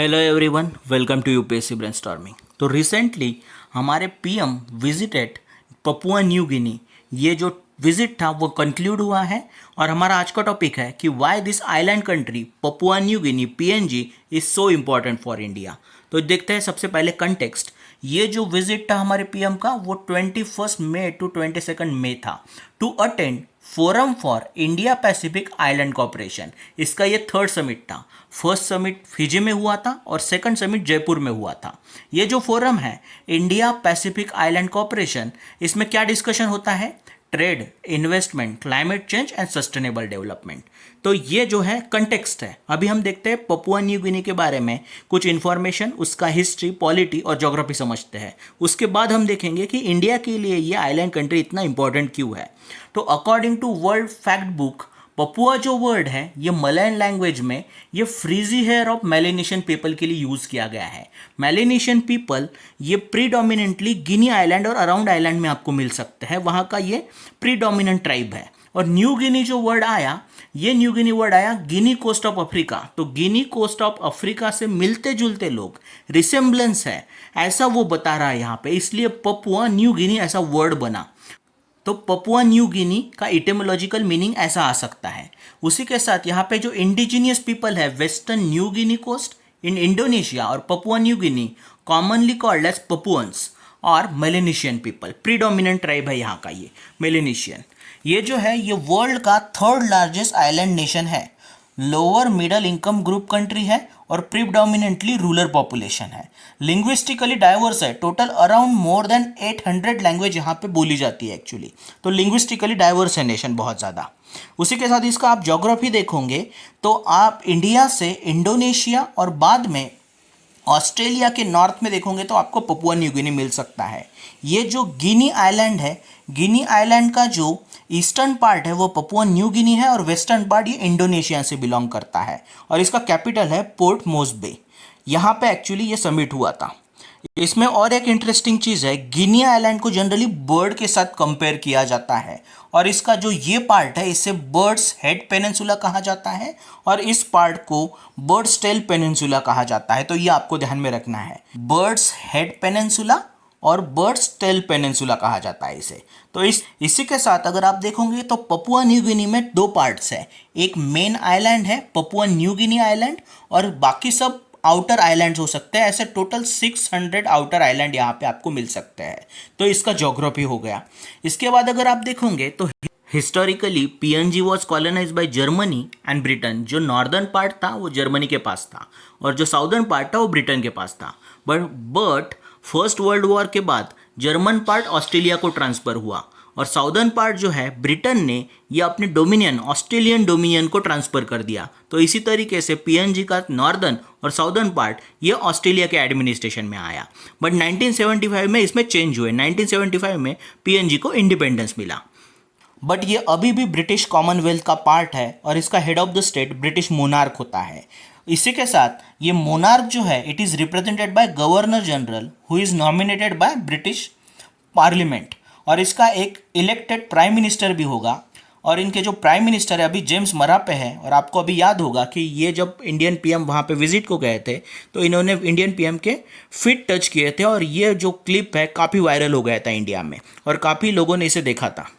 Hello everyone, welcome to UPSC brainstorming. तो recently हमारे PM visited Papua New Guinea. ये जो विजिट था वो कंक्लूड हुआ है और हमारा आज का टॉपिक है कि why this island country Papua New Guinea PNG is so important for India. तो देखते हैं सबसे पहले कंटेक्स्ट। ये जो विजिट था हमारे पीएम का वो 21 मई टू 22 मई था to attend forum for India Pacific island cooperation. इसका ये थर्ड समिट था। फर्स्ट समिट फिजी में हुआ था और सेकंड समिट जयपुर में हुआ था। ये जो फोरम है इंडिया पैसिफिक आइलैंड कॉपरेशन, इसमें क्या डिस्कशन होता है? Trade, investment, climate change and sustainable development. तो ये जो है कंटेक्स्ट है। अभी हम देखते हैं पपुआ न्यू गिनी के बारे में कुछ इन्फॉर्मेशन, उसका हिस्ट्री, पॉलिटी और ज्योग्राफी समझते हैं। उसके बाद हम देखेंगे कि इंडिया के लिए ये आइलैंड कंट्री इतना इंपॉर्टेंट क्यों है। तो according to world fact book, Papua जो वर्ड है ये मलयन लैंग्वेज में ये frizzy hair of Melanesian people के लिए यूज़ किया गया है। मेलेनेशियन पीपल ये प्रीडोमिनेंटली गिनी आइलैंड और अराउंड आइलैंड में आपको मिल सकते हैं, वहाँ का ये प्रीडोमिनेंट ट्राइब है। और न्यू गिनी जो वर्ड आया, ये न्यू गिनी वर्ड आया गिनी कोस्ट ऑफ अफ्रीका। तो गिनी कोस्ट ऑफ अफ्रीका से मिलते जुलते लोग, रिसेम्बलेंस है, ऐसा वो बता रहा है यहाँ पे, इसलिए पपुआ न्यू गिनी ऐसा वर्ड बना। तो पपुआ न्यू गिनी का इटेमोलॉजिकल मीनिंग ऐसा आ सकता है। उसी के साथ यहाँ पे जो इंडिजीनियस पीपल है western New Guinea coast in Indonesia और Papua New Guinea commonly called as Papuans और मेलेनेशियन पीपल, प्रीडोमिनेंट ट्राइब है यहाँ का ये मेलेनेशियन। ये जो है ये वर्ल्ड का थर्ड लार्जेस्ट आइलैंड नेशन है, lower middle income group country है और प्रीडोमिनेंटली रूरल पॉपुलेशन है। लिंग्विस्टिकली डाइवर्स है, total around more than 800 language यहाँ पे बोली जाती है एक्चुअली। तो लिंग्विस्टिकली डाइवर्स है नेशन बहुत ज़्यादा। उसी के साथ इसका आप ज्योग्राफी देखोगे तो आप इंडिया से इंडोनेशिया और बाद में ऑस्ट्रेलिया के नॉर्थ में देखोगे तो आपको पपुआ न्यू गिनी मिल सकता है। ये जो गिनी आइलैंड है, गिनी आइलैंड का जो ईस्टर्न पार्ट है वो पपुआ न्यू गिनी है और वेस्टर्न पार्ट ये इंडोनेशिया से बिलोंग करता है और इसका कैपिटल है पोर्ट मोज़्बे। यहाँ पे एक्चुअली ये समिट हुआ था। इसमें और एक इंटरेस्टिंग चीज़ है, गिनी आइलैंड को जनरली बर्ड के साथ कंपेयर किया जाता है और इसका जो ये पार्ट है इसे बर्ड्स हेड पेनिनसुला कहा जाता है और इस पार्ट को बर्ड्स टेल पेनिनसुला कहा जाता है। तो ये आपको ध्यान में रखना है, बर्ड्स हेड पेनिनसुला और बर्ड्स टेल पेनिनसुला कहा जाता है इसे। तो इसी के साथ अगर आप देखोगे तो पपुआ न्यू गिनी में दो पार्ट्स है, एक मेन आइलैंड है पपुआ न्यू गिनी आइलैंड और बाकी सब आउटर आइलैंड्स हो सकते हैं। ऐसे टोटल 600 आउटर आइलैंड यहाँ पे आपको मिल सकते हैं। तो इसका ज्योग्राफी हो गया। इसके बाद अगर आप देखोगे तो historically PNG was colonise by Germany and Britain. जो नॉर्दर्न पार्ट था वो जर्मनी के पास था और जो साउदर्न पार्ट था वो ब्रिटेन के पास था। बट फर्स्ट वर्ल्ड वॉर के बाद जर्मन पार्ट ऑस्ट्रेलिया को ट्रांसफ़र हुआ और साउदर्न पार्ट जो है ब्रिटेन ने ये अपने डोमिनियन ऑस्ट्रेलियन डोमिनियन को ट्रांसफ़र कर दिया। तो इसी तरीके से पीएनजी का नॉर्दर्न और साउदर्न पार्ट ये ऑस्ट्रेलिया के एडमिनिस्ट्रेशन में आया। बट 1975 में इसमें चेंज हुए। 1975 में पीएनजी को इंडिपेंडेंस मिला। बट ये अभी भी ब्रिटिश कॉमनवेल्थ का पार्ट है और इसका head of the state British monarch होता है। इसी के साथ ये मोनार्क जो है it is represented by governor general who is nominated by British parliament और इसका एक इलेक्टेड प्राइम मिनिस्टर भी होगा। और इनके जो प्राइम मिनिस्टर है अभी जेम्स मरापे है और आपको अभी याद होगा कि ये जब इंडियन पीएम वहाँ पे विजिट को गए थे तो इन्होंने इंडियन पीएम के फिट टच किए थे और ये जो क्लिप है काफ़ी वायरल हो गया था इंडिया में और काफ़ी लोगों ने इसे देखा था।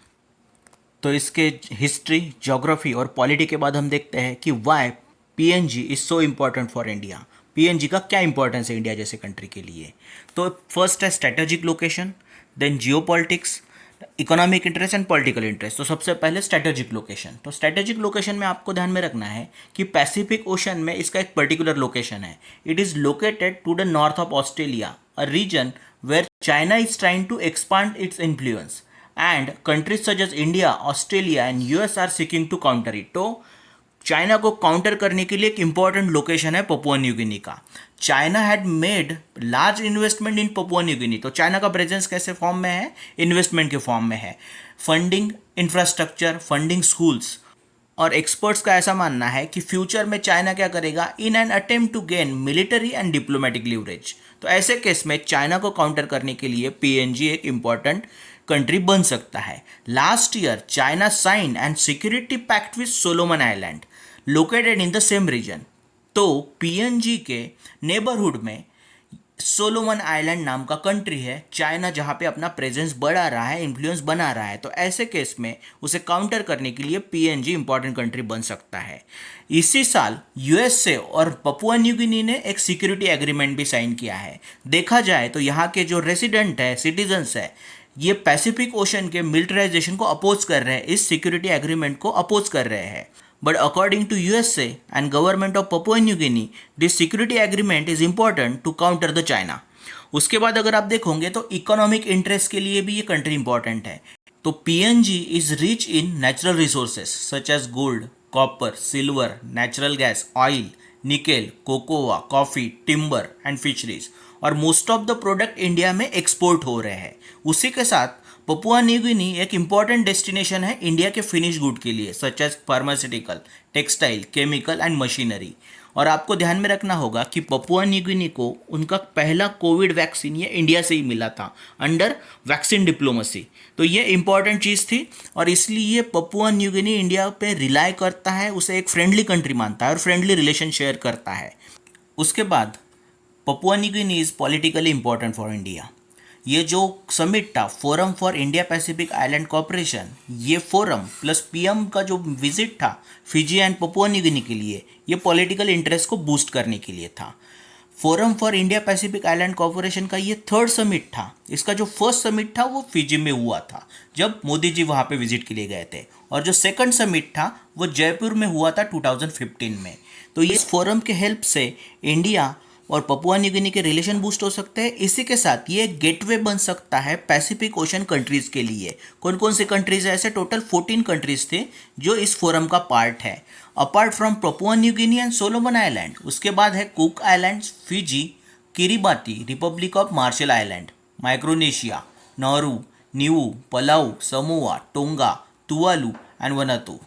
तो इसके हिस्ट्री, ज्योग्राफी और पॉलिटी के बाद हम देखते हैं कि why PNG is so important for India. PNG का क्या इंपॉर्टेंस है इंडिया जैसे कंट्री के लिए। तो फर्स्ट है strategic location, then geopolitics, economic interest and political interest. तो सबसे पहले स्ट्रेटेजिक लोकेशन। तो स्ट्रेटेजिक लोकेशन में आपको ध्यान में रखना है कि पैसिफिक ओशन में इसका एक पर्टिकुलर लोकेशन है। It is located to the north of Australia, a region where China is trying to expand its influence and countries such as India, Australia and US are seeking to counter it. तो China को counter करने के लिए एक important location है Papua New Guinea का। China had made large investment in Papua New Guinea. तो China का प्रेजेंस कैसे फॉर्म में है? इन्वेस्टमेंट के फॉर्म में है, फंडिंग इंफ्रास्ट्रक्चर, फंडिंग स्कूल्स। और एक्सपर्ट्स का ऐसा मानना है कि फ्यूचर में चाइना क्या करेगा, in an attempt to gain military and diplomatic leverage. तो ऐसे केस में चाइना को काउंटर करने के लिए पीएनजी एक इंपॉर्टेंट कंट्री बन सकता है। Last year China signed and security pact with Solomon island located in the same region. तो पीएनजी के नेबरहुड में सोलोमन आइलैंड नाम का कंट्री है, चाइना जहाँ पे अपना प्रेजेंस बढ़ा रहा है, इन्फ्लुएंस बना रहा है। तो ऐसे केस में उसे काउंटर करने के लिए पीएनजी इंपॉर्टेंट कंट्री बन सकता है। इसी साल यूएसए और पपुआ न्यू गिनी ने एक सिक्योरिटी एग्रीमेंट भी साइन किया है। देखा जाए तो यहाँ के जो रेसिडेंट है, सिटीजन्स है, ये पैसिफिक ओशन के मिलिटराइजेशन को अपोज कर रहे हैं, इस सिक्योरिटी एग्रीमेंट को अपोज कर रहे हैं। But according to USA and government of Papua New Guinea, this security agreement is important to counter the China. उसके बाद अगर आप देखोगे तो इकोनॉमिक इंटरेस्ट के लिए भी ये कंट्री इंपॉर्टेंट है। तो PNG is rich in natural resources such as gold, copper, silver, natural gas, oil, nickel, cocoa, coffee, timber and fisheries, और most of the product India में एक्सपोर्ट हो रहे हैं। उसी के साथ पपुआ न्यू गिनी एक इम्पॉर्टेंट डेस्टिनेशन है इंडिया के फिनिश गुड के लिए, such as pharmaceutical, textile, chemical and machinery. और आपको ध्यान में रखना होगा कि पपुआ न्यू गिनी को उनका पहला कोविड वैक्सीन ये इंडिया से ही मिला था अंडर वैक्सीन डिप्लोमेसी। तो ये इंपॉर्टेंट चीज़ थी और इसलिए पपुआ न्यू गिनी इंडिया पे रिलाई करता है, उसे एक फ्रेंडली कंट्री मानता है और फ्रेंडली रिलेशन शेयर करता है। उसके बाद Papua New Guinea is politically important for India. ये जो समिट था, forum for India Pacific island cooperation, ये फोरम प्लस पीएम का जो विजिट था Fiji and Papua New Guinea के लिए, ये पॉलिटिकल इंटरेस्ट को बूस्ट करने के लिए था। Forum for India Pacific island cooperation का ये थर्ड समिट था। इसका जो फर्स्ट समिट था वो फिजी में हुआ था जब मोदी जी वहाँ पे विजिट के लिए गए थे, और जो सेकंड समिट था वो जयपुर में हुआ था 2015 में। तो इस फोरम के हेल्प से इंडिया और पपुआ न्यू गिनी के रिलेशन बूस्ट हो सकते हैं। इसी के साथ ये गेटवे बन सकता है पैसिफिक ओशन कंट्रीज़ के लिए। कौन कौन से कंट्रीज़ है? ऐसे टोटल 14 कंट्रीज़ थे जो इस फोरम का पार्ट है, apart from Papua New Guinea and Solomon Island. उसके बाद है Cook Islands, Fiji, Kiribati, Republic of Marshall Island, Micronesia, Nauru, Niue, Palau, Samoa, Tonga, Tuvalu and Vanuatu.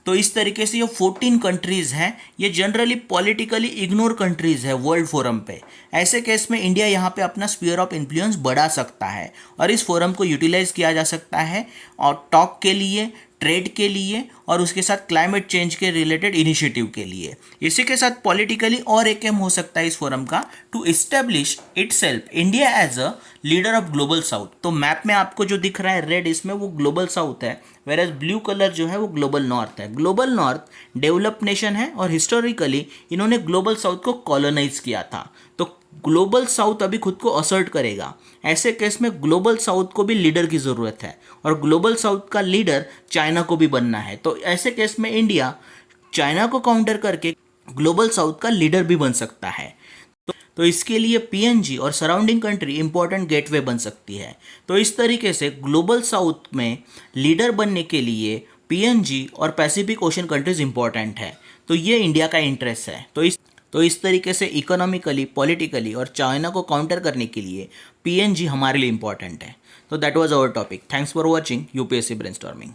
तो इस तरीके से ये 14 कंट्रीज़ हैं। ये जनरली पॉलिटिकली इग्नोर कंट्रीज़ है वर्ल्ड फोरम पे। ऐसे केस में इंडिया यहाँ पे अपना स्फीयर ऑफ इन्फ्लुएंस बढ़ा सकता है और इस फोरम को यूटिलाइज किया जा सकता है और टॉक के लिए, ट्रेड के लिए और उसके साथ क्लाइमेट चेंज के रिलेटेड इनिशिएटिव के लिए। इसी के साथ पॉलिटिकली और एक एम हो सकता है इस फोरम का, to establish itself India as a leader of global south. तो मैप में आपको जो दिख रहा है रेड, इसमें वो ग्लोबल साउथ है, वेर एज ब्लू कलर जो है वो ग्लोबल नॉर्थ है। ग्लोबल नॉर्थ डेवलप्ड नेशन है और हिस्टोरिकली इन्होंने ग्लोबल साउथ को कॉलोनाइज किया था। तो ग्लोबल साउथ अभी खुद को असर्ट करेगा। ऐसे केस में ग्लोबल साउथ को भी लीडर की ज़रूरत है और ग्लोबल साउथ का लीडर चाइना को भी बनना है। तो ऐसे केस में इंडिया चाइना को काउंटर करके ग्लोबल साउथ का लीडर भी बन सकता है। तो इसके लिए पीएनजी और सराउंडिंग कंट्री इंपॉर्टेंट गेटवे बन सकती है। तो इस तरीके से ग्लोबल साउथ में लीडर बनने के लिए पीएनजी और पैसिफिक ओशन कंट्रीज इंपॉर्टेंट है। तो ये इंडिया का इंटरेस्ट है। तो इस तरीके से इकोनॉमिकली, पॉलिटिकली और चाइना को काउंटर करने के लिए पीएनजी हमारे लिए इंपॉर्टेंट है। तो that was our topic. Thanks for watching UPSC brainstorming.